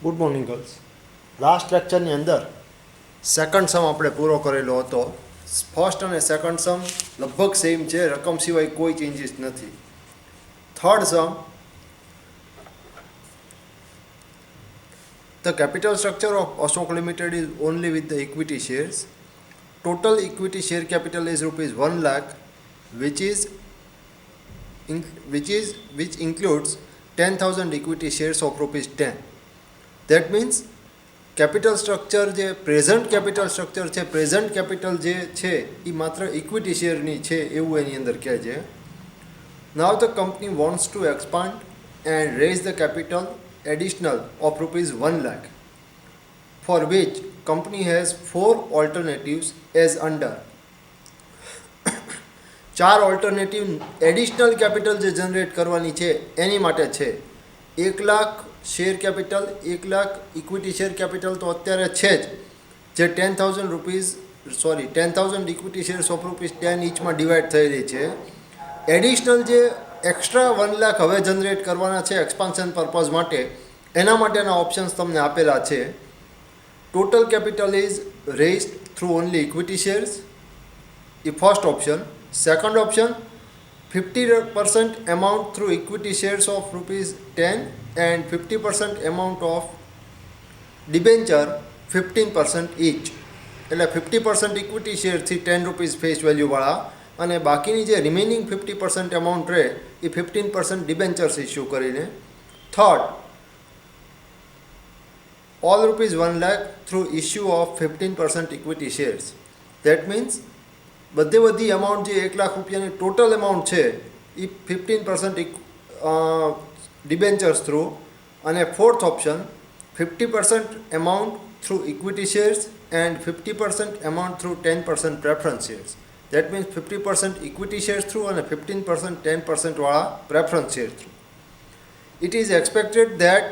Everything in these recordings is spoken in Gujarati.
Good morning girls. લાસ્ટ લેક્ચરની અંદર સેકન્ડ સમ આપણે પૂરો કરેલો હતો. ફર્સ્ટ અને સેકન્ડ સમ લગભગ સેમ છે, રકમ સિવાય કોઈ ચેન્જીસ નથી. Third sum, the capital structure of Ashok limited is only with the equity shares. Total equity share capital is ₹1 lakh, which includes 10,000 equity shares of ₹10. That means capital structure જે પ્રેઝન્ટ કેપિટલ સ્ટ્રક્ચર છે, પ્રેઝન્ટ કેપિટલ જે છે એ માત્ર ઇક્વિટી શેરની છે એવું એની અંદર કહે છે. Now the company wants to expand and raise the capital additional of ₹1 lakh, for which company has 4 alternatives as under. 4 alternative additional capital જે જનરેટ કરવાની છે એની માટે છે. 1 lakh share capital, 1 lakh equity share capital તો અત્યારે છે જ, જે 10,000 ઇક્વિટી શેર્સ ઓફ ₹10 ઇચમાં ડિવાઈડ થયેલી છે. એડિશનલ જે એક્સ્ટ્રા 1 લાખ હવે જનરેટ કરવાના છે એક્સપાન્શન પર્પઝ માટે, એના માટેના ઓપ્શન્સ તમને આપેલા છે. Total capital is raised through only equity shares, A first option. Second option, 50% amount through equity shares of ₹10 and 50% amount of debenture 15% each. એટલે 50% ઇક્વિટી શેરથી ₹10 ફેસ વેલ્યુવાળા અને બાકીની જે રિમેનિંગ 50% અમાઉન્ટ રહે એ 15% ડિબેન્ચર્સ ઇસ્યુ કરીને. Third, all ₹1 lakh through issue of 15% equity shares. That means બધી અમાઉન્ટ જે ₹1 લાખ ટોટલ અમાઉન્ટ છે એ 15% ડિબેન્ચર્સ થ્રુ. અને fourth option, 50% amount through equity shares and 50% amount through 10% preference shares. That means 50% equity shares through અને 15% 10% વાળા preference share through. It is expected that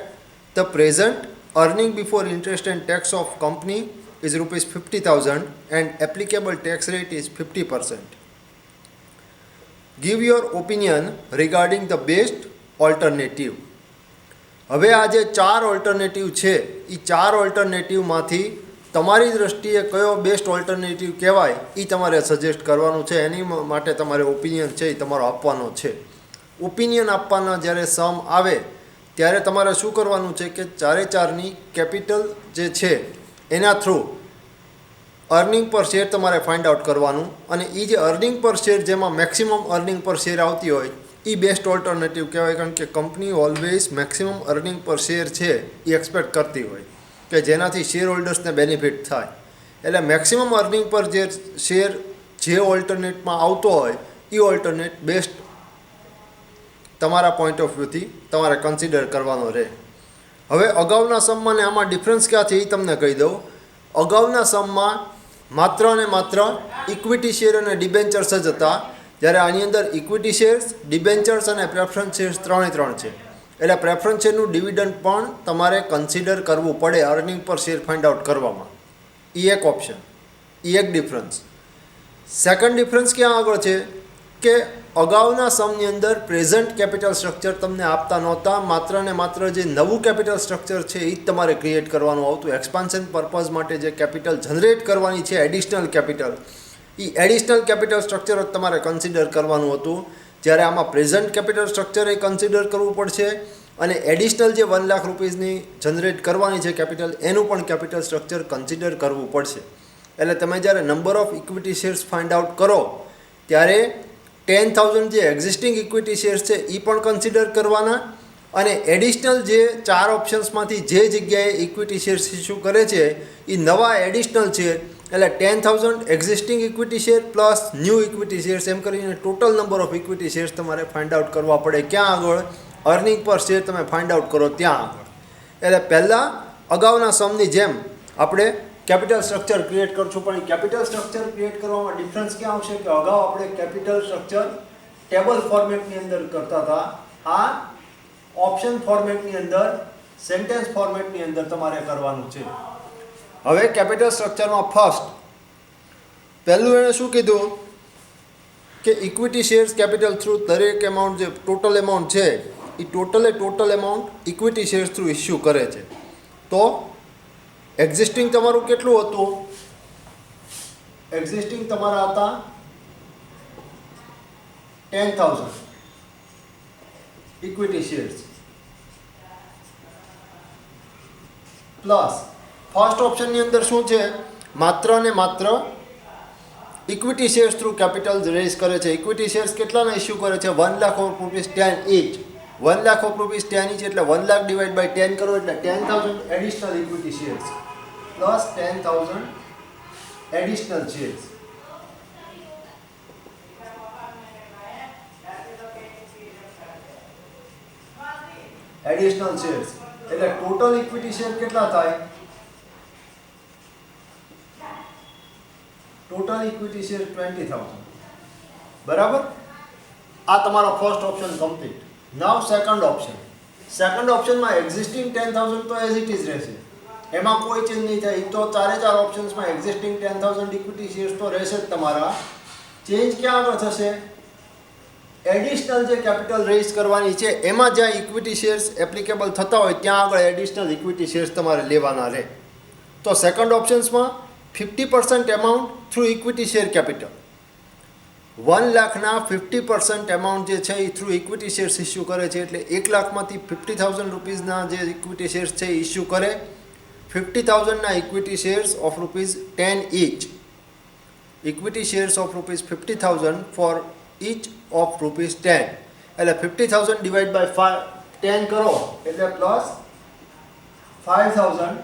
the present earning before interest and tax of company is ₹50,000 and applicable tax rate is 50%. Give your opinion regarding the best alternative. હવે આ જે 4 ઓલ્ટરનેટિવ છે એ 4 ઓલ્ટરનેટિવમાંથી તમારી દૃષ્ટિએ કયો બેસ્ટ ઓલ્ટરનેટિવ કહેવાય એ તમારે સજેસ્ટ કરવાનું છે. એની માટે તમારે ઓપિનિયન છે એ તમારો આપવાનો છે. ઓપિનિયન આપવાના જ્યારે સમ આવે ત્યારે તમારે શું કરવાનું છે કે 4ની કેપિટલ જે છે એના થ્રુ અર્નિંગ પર શેર તમારે ફાઇન્ડ આઉટ કરવાનું, અને એ જે અર્નિંગ પર શેર જેમાં મેક્સિમમ અર્નિંગ પર શેર આવતી હોય એ બેસ્ટ ઓલ્ટરનેટિવ કહેવાય. કારણ કે કંપની ઓલવેઝ મેક્સિમમ અર્નિંગ પર શેર છે એ એક્સપેક્ટ કરતી હોય કે જેનાથી શેર હોલ્ડર્સને બેનિફિટ થાય. એટલે મેક્સિમમ અર્નિંગ પર જે શેર જે ઓલ્ટરનેટમાં આવતો હોય એ ઓલ્ટરનેટ બેસ્ટ તમારા પોઈન્ટ ઓફ વ્યૂથી તમારે કન્સિડર કરવાનો રહે. હવે અગાઉના સમમાં ને આમાં ડિફરન્સ ક્યાં છે એ તમને કહી દઉં. અગાઉના સમમાં માત્ર અને માત્ર ઇક્વિટી શેર અને ડિબેન્ચર્સ જ હતા, જ્યારે આની અંદર ઇક્વિટી શેર્સ, ડિબેન્ચર્સ અને પ્રેફરન્સ શેર્સ 3 છે. એટલે પ્રેફરન્સ શેરનું ડિવિડન્ડ પણ તમારે કન્સિડર કરવું પડે અર્નિંગ પર શેર ફાઇન્ડ આઉટ કરવામાં. એ એક ઓપ્શન, એ એક ડિફરન્સ. સેકન્ડ ડિફરન્સ ક્યાં આગળ છે કે અગાઉના સમની અંદર પ્રેઝન્ટ કેપિટલ સ્ટ્રક્ચર તમને આપતા નહોતા, માત્ર ને માત્ર જે નવું કેપિટલ સ્ટ્રક્ચર છે એ જ તમારે ક્રિએટ કરવાનું આવતું. એક્સપાન્શન પર્પઝ માટે જે કેપિટલ જનરેટ કરવાની છે એડિશનલ કેપિટલ, એ એડિશનલ કેપિટલ સ્ટ્રક્ચર જ તમારે કન્સિડર કરવાનું હતું. જ્યારે આમાં પ્રેઝન્ટ કેપિટલ સ્ટ્રક્ચર એ કન્સિડર કરવું પડશે અને એડિશનલ જે ₹1 લાખ જનરેટ કરવાની છે કેપિટલ એનું પણ કેપિટલ સ્ટ્રક્ચર કન્સિડર કરવું પડશે. એટલે તમે જ્યારે number of equity shares find out કરો ત્યારે 10,000 જે એક્ઝિસ્ટિંગ ઇક્વિટી શેર્સ છે એ પણ કન્સિડર કરવાના, અને એડિશનલ જે 4 ઓપ્શન્સમાંથી જે જગ્યાએ ઇક્વિટી શેર્સ ઇસ્યુ કરે છે એ નવા એડિશનલ શેર, એટલે 10,000 existing equity share plus new equity shares, એમ કરીને total number of equity shares તમારે ફાઇન્ડ આઉટ કરવા પડે. ક્યાં આગળ? અર્નિંગ પર શેર તમે ફાઇન્ડ આઉટ કરો ત્યાં આગળ. એટલે પહેલાં અગાઉના સમની જેમ આપણે કેપિટલ સ્ટ્રક્ચર ક્રિએટ કરશું, પણ એ કેપિટલ સ્ટ્રક્ચર ક્રિએટ કરવામાં ડિફરન્સ ક્યાં આવશે કે અગાઉ આપણે કેપિટલ સ્ટ્રક્ચર ટેબલ ફોર્મેટની અંદર કરતા હતા, આ ઓપ્શન ફોર્મેટની અંદર, સેન્ટેન્સ ફોર્મેટની અંદર તમારે કરવાનું છે. હવે કેપિટલ સ્ટ્રક્ચરમાં ફર્સ્ટ પહેલું એણે શું કીધું કે ઇક્વિટી શેર્સ કેપિટલ થ્રુ દરેક એમાઉન્ટ જે ટોટલ એમાઉન્ટ છે એ total amount equity shares through issue કરે છે. તો એક્ઝિસ્ટિંગ તમારું કેટલું હતું? એક્ઝિસ્ટિંગ તમારા હતા 10,000 ઇક્વિટી શેર્સ પ્લસ ફર્સ્ટ ઓપ્શનની અંદર શું છે? માત્ર ને માત્ર equity shares through capital raise કરે છે. ઇક્વિટી શેર્સ કેટલાના ઇસ્યુ કરે છે? 1 lakh of rupees 10 each. 1 lakh of rupees 10 each એટલે 1 લાખ ડિવાઈડ બાય 10 કરો એટલે 10,000 additional equity shares plus 10,000 additional shares. Additional shares એટલે ટોટલ ઇક્વિટી શેર કેટલા થાય? Total equity share 20,000. બરાબર? આ તમારો ફર્સ્ટ ઓપ્શન કમ્પ્લીટ. નાવ સેકન્ડ ઓપ્શન. સેકન્ડ ઓપ્શનમાં એક્ઝિસ્ટિંગ 10,000 તો એઝ ઇટ ઇઝ રહેશે, એમાં કોઈ ચેન્જ નહીં થાય. તો ચારે ચાર ઓપ્શન્સમાં એક્ઝિસ્ટિંગ 10,000 ઇક્વિટી શેર્સ તો રહેશે જ તમારા. ચેન્જ ક્યાં આગળ થશે? એડિશનલ જે કેપિટલ રેઝ કરવાની છે એમાં જ્યાં ઇક્વિટી શેર્સ એપ્લિકેબલ થતા હોય ત્યાં આગળ એડિશનલ ઇક્વિટી શેર્સ તમારે લેવાના રહે. તો સેકન્ડ ઓપ્શન્સમાં 50% amount through equity share capital, 1 લાખના 50% અમાઉન્ટ જે છે એ થ્રુ ઇક્વિટી શેર્સ ઇસ્યુ કરે છે. એટલે 1 લાખમાંથી 50,000 રૂપીઝના જે ઇક્વિટી શેર્સ છે એ ઇસ્યુ કરે. 50,000ના equity shares of rupees 10 each. Equity shares of rupees 50,000 for each of rupees 10 એટલે 50,000 ડિવાઈડ બાય 10 કરો એટલે પ્લસ 5,000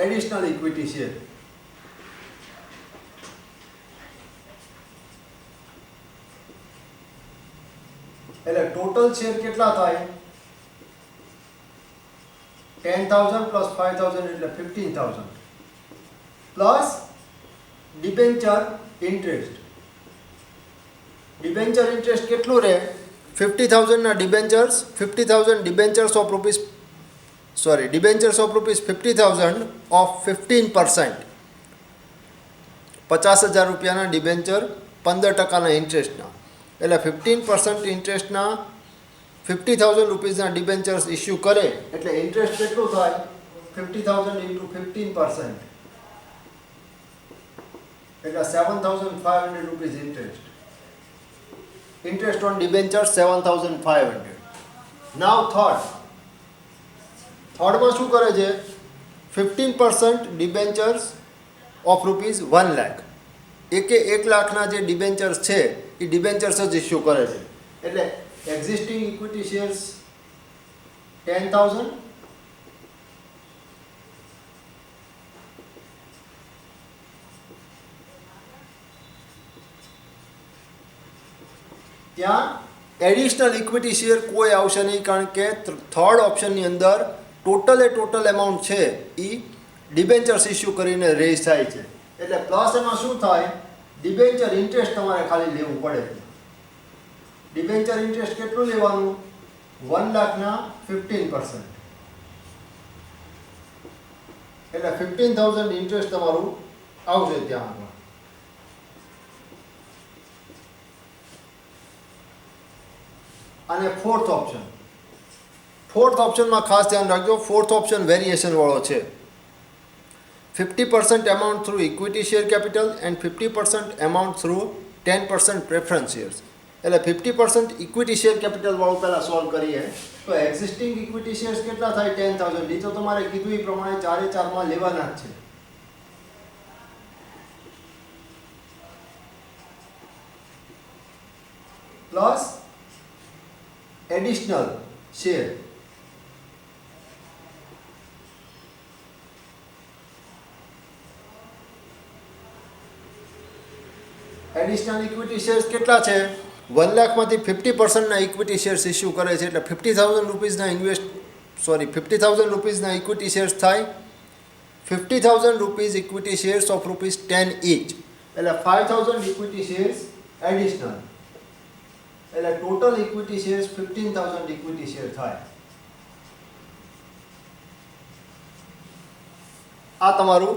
એડિશનલ ઇક્વિટી શેર. એટલે ટોટલ શેર કેટલા થાય? 10,000 પ્લસ 5,000 એટલે 15,000 plus debenture interest. Debenture interest કેટલું રહે? 50,000ના debentures 50,000 debentures of rupees debentures of rupees 50,000 of 15%. 50,000 રૂપિયાના ડિબેન્ચર 15%ના ઇન્ટરેસ્ટના એટલે 15% ઇન્ટરેસ્ટના 50,000 રૂપીઝના ડિબેન્ચર્સ ઇસ્યુ કરે એટલે ઇન્ટરેસ્ટ કેટલું થાય? 50,000 ઇન્ટુ 15% એટલે 7,500 rupees interest. Interest on debentures 7,500. નાવ થર્ડમાં શું કરે છે? 15% ડિબેન્ચર્સ ઓફ રૂપીઝ 1 લાખ. 1 લાખના જે ડિબેન્ચર્સ છે એ ડિબેન્ચર્સ જ ઇસ્યુ કરે છે. એટલે એક્ઝિસ્ટિંગ ઇક્વિટી શેર્સ 10,000 ત્યાં એડિશનલ ઇક્વિટી શેર કોઈ આવશે નહીં, કારણ કે થર્ડ ઓપ્શનની અંદર ટોટલ એમાઉન્ટ છે એ ડિબેન્ચર્સ ઇસ્યુ કરીને રેઝ થાય છે. એટલે પ્લસ એમાં શું થાય? ડિબેન્ચર ઇન્ટરેસ્ટ તમારે ખાલી લેવું પડે. ડિબેન્ચર ઇન્ટરેસ્ટ કેટલું લેવાનું? 1 લાખના 15% એટલે 15,000 ઇન્ટરેસ્ટ તમારું આવશે ત્યાં આગળ. અને ફોર્થ ઓપ્શનમાં ખાસ ધ્યાન રાખજો, ફોર્થ ઓપ્શન વેરિએશન વાળો છે. 50% amount through equity share capital and 50% amount through 10% preference shares. એટલે 50% ઇક્વિટી શેર કેપિટલ વાળું પહેલાં સોલ્વ કરીએ તો એક્ઝિસ્ટિંગ ઇક્વિટી શેર્સ કેટલા થાય? 10,000. એ તો તમારે કીધું એ પ્રમાણે ચારે ચારમાં લેવાના જ છે. Plus additional share additional equity shares કેટલા છે? 1 લાખમાંથી 50%ના ઇક્વિટી શેર્સ ઇસ્યુ કરે છે એટલે 50,000 રૂપીઝના 50,000 રૂપીઝના ઇક્વિટી શેર્સ થાય. 50,000 rupees equity shares of rupees 10 each એટલે 5,000 ઇક્વિટી શેર્સ એડિશનલ એટલે total equity shares 15,000 equity share થાય. આ તમારું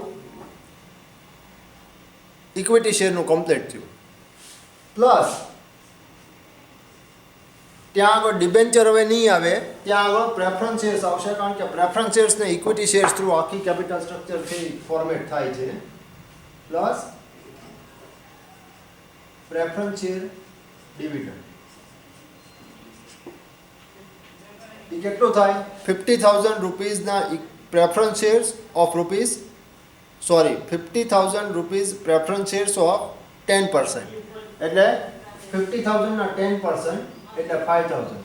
ઇક્વિટી શેરનું કમ્પ્લીટ થયું. પ્લસ ત્યાં આગળ ડિબેન્ચર હવે નહીં આવે, ત્યાં આગળ પ્રેફરન્સ શેર્સ આવશે, કારણ કે પ્રેફરન્સ શેર્સ ને ઇક્વિટી શેર્સ થ્રુ આખી કેપિટલ સ્ટ્રક્ચરથી ફોર્મેટ થાય છે. Plus preference share dividend. એ કેટલું થાય? 50,000 રૂપીઝના preference shares of rupees 50,000 rupees preference shares of 10%. એટલે 50,000 ના 10% એટલે 5,000.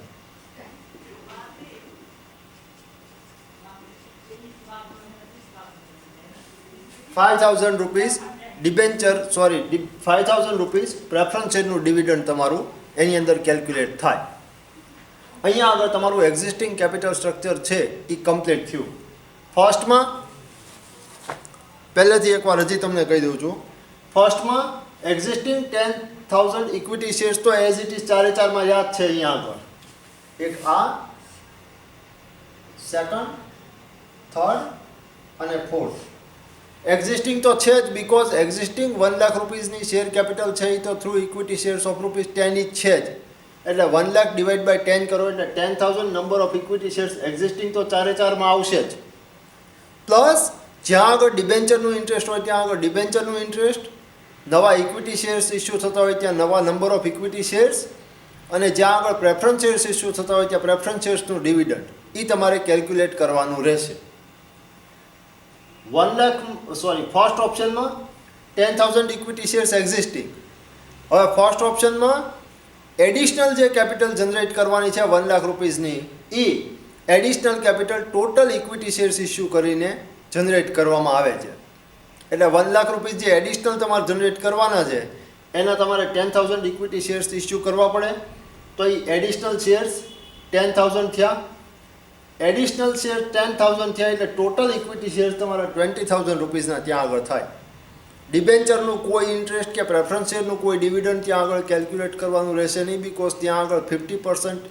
5,000 રૂપીઝ ડિબેન્ચર 5,000 રૂપીઝ પ્રેફરન્સ શેરનું ડિવિડન્ડ તમારું એની અંદર કેલ્ક્યુલેટ થાય. અહીંયા આગળ તમારું એક્ઝિસ્ટિંગ કેપિટલ સ્ટ્રક્ચર છે એ કમ્પ્લીટ થયું. ફર્સ્ટમાં પહેલેથી એકવાર હજી તમને કહી દઉં છું. ફર્સ્ટમાં એક્ઝિસ્ટિંગ 10,000 ઇક્વિટી શેર્સ તો એઝ ઇટ ઇઝ ચારે ચારમાં યાદ છે. અહીંયા આગળ એક આ, સેકન્ડ, થર્ડ અને ફોર્થ એક્ઝિસ્ટિંગ તો છે જ, બીકોઝ એક્ઝિસ્ટિંગ 1 લાખ રૂપીઝની શેર કેપિટલ છે એ તો through equity shares of rupees 10 જ છે જ. એટલે 1 લાખ ડિવાઈડ બાય 10 કરો એટલે 10,000 number of equity shares existing તો ચારે ચારમાં આવશે જ. પ્લસ જ્યાં આગળ ડિબેન્ચરનું ઇન્ટરેસ્ટ હોય ત્યાં આગળ ડિબેન્ચરનું ઇન્ટરેસ્ટ, નવા ઇક્વિટી શેર્સ ઇસ્યુ થતા હોય ત્યાં નવા નંબર ઓફ ઇક્વિટી શેર્સ, અને જ્યાં આગળ પ્રેફરન્સ શેર્સ ઇસ્યુ થતા હોય ત્યાં પ્રેફરન્સ શેર્સનું ડિવિડન્ડ એ તમારે કેલ્ક્યુલેટ કરવાનું રહેશે. ફર્સ્ટ ઓપ્શનમાં 10,000 ઇક્વિટી શેર્સ એક્ઝિસ્ટિંગ. હવે ફર્સ્ટ ઓપ્શનમાં એડિશનલ જે કેપિટલ જનરેટ કરવાની છે 1 લાખ રૂપીઝની, એ additional capital total equity shares issue કરીને જનરેટ કરવામાં આવે છે. એટલે 1 લાખ રૂપીઝ જે એડિશનલ તમારે જનરેટ કરવાના છે એના તમારે 10,000 ઇક્વિટી શેર્સ ઇસ્યુ કરવા પડે. તો એ એડિશનલ શેર્સ 10,000 થયા. એડિશનલ શેર 10,000 થયા એટલે ટોટલ ઇક્વિટી શેર્સ તમારા 20,000 રૂપીઝના ત્યાં આગળ થાય. ડિબેન્ચરનું કોઈ ઇન્ટરેસ્ટ કે પ્રેફરન્સ શેરનું કોઈ ડિવિડન્ડ ત્યાં આગળ કેલ્ક્યુલેટ કરવાનું રહેશે નહીં, બીકોઝ ત્યાં આગળ 50%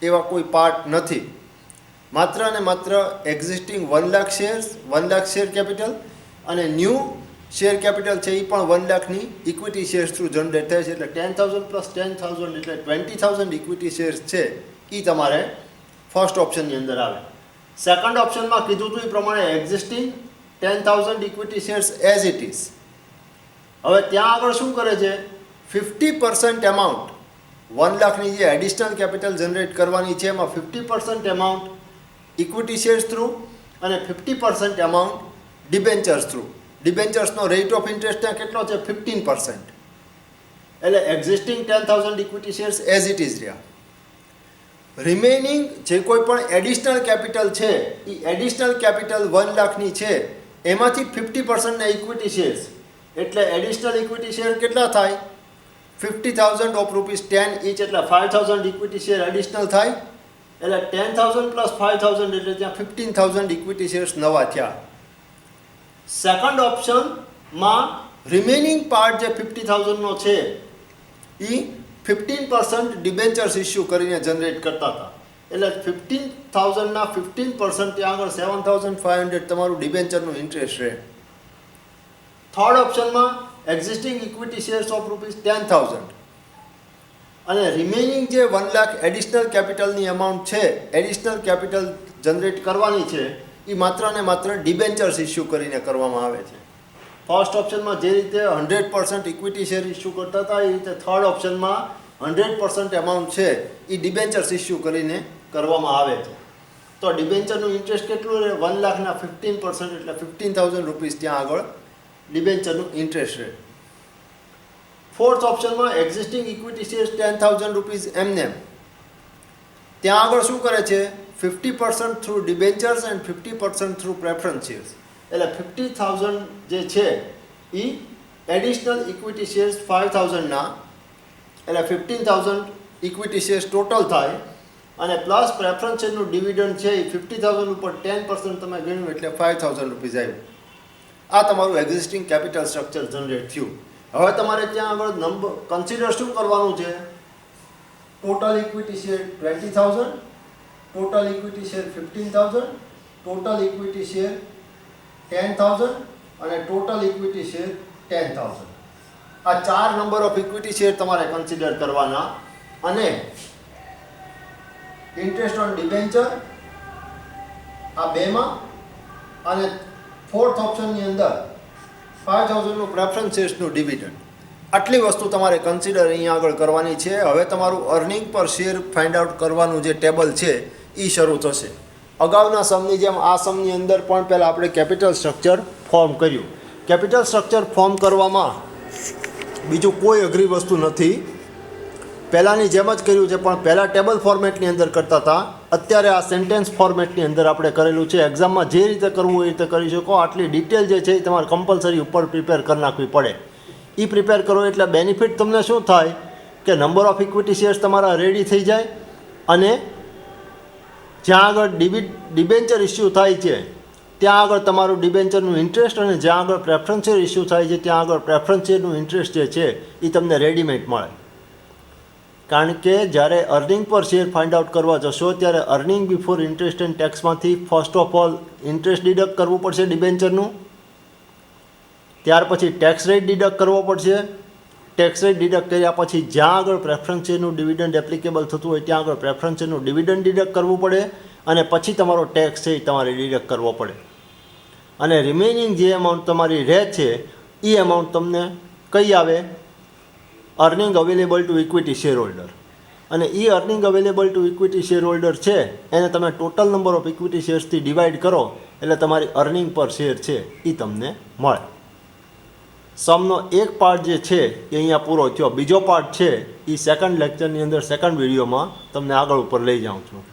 એવા કોઈ પાર્ટ નથી. માત્ર અને માત્ર existing 1 lakh shares, 1 lakh share capital અને ન્યૂ શેર કેપિટલ છે એ પણ 1 લાખની ઇક્વિટી શેર્સ થ્રુ જનરેટ થાય છે. એટલે 10,000 પ્લસ 10,000 એટલે 20,000 ઇક્વિટી શેર્સ છે એ તમારે ફર્સ્ટ ઓપ્શનની અંદર આવે. સેકન્ડ ઓપ્શનમાં કીધું હતું એ પ્રમાણે existing 10,000 equity shares as it is. હવે ત્યાં આગળ શું કરે છે? 50% એમાઉન્ટ 1 લાખની જે એડિશનલ કેપિટલ જનરેટ કરવાની છે એમાં 50% એમાઉન્ટ ઇક્વિટી શેર્સ થ્રુ અને 50% એમાઉન્ટ ડિબેન્ચર્સ થ્રુ. ડિબેન્ચર્સનો રેટ ઓફ ઇન્ટરેસ્ટ ત્યાં કેટલો છે? 15%. એટલે existing 10,000 equity shares as it is રહ્યા. રિમેનિંગ જે કોઈ પણ એડિશનલ કેપિટલ છે એ એડિશનલ કેપિટલ 1 લાખની છે એમાંથી 50% ઇક્વિટી શેર્સ, એટલે એડિશનલ ઇક્વિટી શેર કેટલા થાય? 50,000 ઓફ રૂપીઝ 10 ઇચ એટલે 5,000 ઇક્વિટી શેર એડિશનલ થાય. એટલે 10,000 પ્લસ 5,000 એટલે ત્યાં 15,000 ઇક્વિટી શેર્સ નવા થયા. સેકન્ડ ઓપ્શનમાં રિમેનિંગ પાર્ટ જે 50,000નો છે એ 15% ડિબેન્ચર્સ ઇસ્યુ કરીને જનરેટ કરતા હતા. એટલે 15,000ના 15% ત્યાં આગળ 7,500 તમારું ડિબેન્ચરનું ઇન્ટરેસ્ટ રહે. થર્ડ ઓપ્શનમાં existing equity shares of rupees 10,000 અને રિમેનિંગ જે 1 લાખ એડિશનલ કેપિટલની અમાઉન્ટ છે, એડિશનલ કેપિટલ જનરેટ કરવાની છે એ માત્ર ને માત્ર ડિબેન્ચર્સ ઇસ્યુ કરીને કરવામાં આવે છે. ફર્સ્ટ ઓપ્શનમાં જે રીતે 100% ઇક્વિટી શેર ઇસ્યુ કરતા હતા એ રીતે થર્ડ ઓપ્શનમાં 100% અમાઉન્ટ છે એ ડિબેન્ચર્સ ઇસ્યુ કરીને કરવામાં આવે છે. તો ડિબેન્ચરનું ઇન્ટરેસ્ટ કેટલું રહે? 1 લાખના 15% એટલે 15,000 રૂપીઝ ત્યાં આગળ ડિબેન્ચરનું ઇન્ટરેસ્ટ રહે. ફોર્થ ઓપ્શનમાં એક્ઝિસ્ટિંગ ઇક્વિટી શેર્સ 10,000 રૂપીઝ એમને ત્યાં આગળ શું કરે છે? 50% through debentures and 50% through preference shares. એટલે 50,000 જે છે એ એડિશનલ ઇક્વિટી શેર્સ 5,000ના એટલે 15,000 ઇક્વિટી શેર્સ ટોટલ થાય અને પ્લસ પ્રેફરન્સ શેરનું ડિવિડન્ડ છે એ 50,000 ઉપર 10% તમે ગણ્યું એટલે 5,000 રૂપીઝ આવ્યું. આ તમારું એક્ઝિસ્ટિંગ કેપિટલ સ્ટ્રક્ચર જનરેટ થયું. હવે તમારે ત્યાં આગળ નંબર કન્સિડર શું કરવાનું છે? Total equity share 20,000, total equity share 15,000, total equity share 10,000 અને ટોટલ ઇક્વિટી શેર 10,000. આ 4 નંબર ઓફ ઇક્વિટી શેર તમારે કન્સિડર કરવાના અને ઇન્ટરેસ્ટ ઓન ડિબેન્ચર આ બેમાં, અને ફોર્થ ઓપ્શનની અંદર 5000નું પ્રેફરન્સ શેર્સનું ડિવિડન્ડ. આટલી વસ્તુ તમારે કન્સિડર અહીંયા આગળ કરવાની છે. હવે તમારું અર્નિંગ પર શેર ફાઇન્ડ આઉટ કરવાનું જે ટેબલ છે એ શરૂ થશે. અગાઉના સમની જેમ આ સમની અંદર પણ પહેલાં આપણે કેપિટલ સ્ટ્રક્ચર ફોર્મ કર્યું. કેપિટલ સ્ટ્રક્ચર ફોર્મ કરવામાં બીજું કોઈ અઘરી વસ્તુ નથી, પહેલાંની જેમ જ કર્યું છે, પણ પહેલાં ટેબલ ફોર્મેટની અંદર કરતા હતા. અત્યારે આ સેન્ટેન્સ ફોર્મેટની અંદર આપણે કરેલું છે. એક્ઝામમાં જે રીતે કરવું એ રીતે કરી શકો. આટલી ડિટેલ જે છે એ તમારે કમ્પલસરી ઉપર પ્રિપેર કરી નાખવી પડે. એ પ્રિપેર કરો એટલે બેનિફિટ તમને શું થાય કે નંબર ઓફ ઇક્વિટી શેર્સ તમારા રેડી થઈ જાય, અને જ્યાં આગળ ડિબેન્ચર ઇસ્યુ થાય છે ત્યાં આગળ તમારું ડિબેન્ચરનું ઇન્ટરેસ્ટ, અને જ્યાં આગળ પ્રેફરન્સ શેર ઇસ્યુ થાય છે ત્યાં આગળ પ્રેફરન્સ શેરનું ઇન્ટરેસ્ટ જે છે એ તમને રેડીમેડ મળે. કારણ કે જ્યારે અર્નિંગ પર શેર ફાઇન્ડ આઉટ કરવા જશો ત્યારે અર્નિંગ બિફોર ઇન્ટરેસ્ટ એન્ડ ટેક્સમાંથી first of all interest deduct કરવું પડશે ડિબેન્ચરનું, ત્યાર પછી ટેક્સ રેટ ડિડક્ટ કરવો પડશે. ટેક્સ રેટ ડિડક્ટ કર્યા પછી જ્યાં આગળ પ્રેફરન્સ શેરનું ડિવિડન્ડ એપ્લિકેબલ થતું હોય ત્યાં આગળ પ્રેફરન્સ શેરનું ડિવિડન્ડ ડિડક્ટ કરવું પડે, અને પછી તમારો ટેક્સ છે એ તમારે ડિડક્ટ કરવો પડે. અને રિમેનિંગ જે અમાઉન્ટ તમારી રહે છે એ અમાઉન્ટ તમને કઈ આવે? Earning available to equity share holder. અને એ earning available to equity share holder છે એને તમે ટોટલ નંબર ઓફ ઇક્વિટી શેર્સથી ડિવાઈડ કરો એટલે તમારી અર્નિંગ પર શેર છે એ તમને મળે. સમનો એક પાર્ટ જે છે એ અહીંયા પૂરો થયો. બીજો પાર્ટ છે એ સેકન્ડ લેક્ચરની અંદર, સેકન્ડ વિડીયોમાં તમને આગળ ઉપર લઈ જાઉં છું.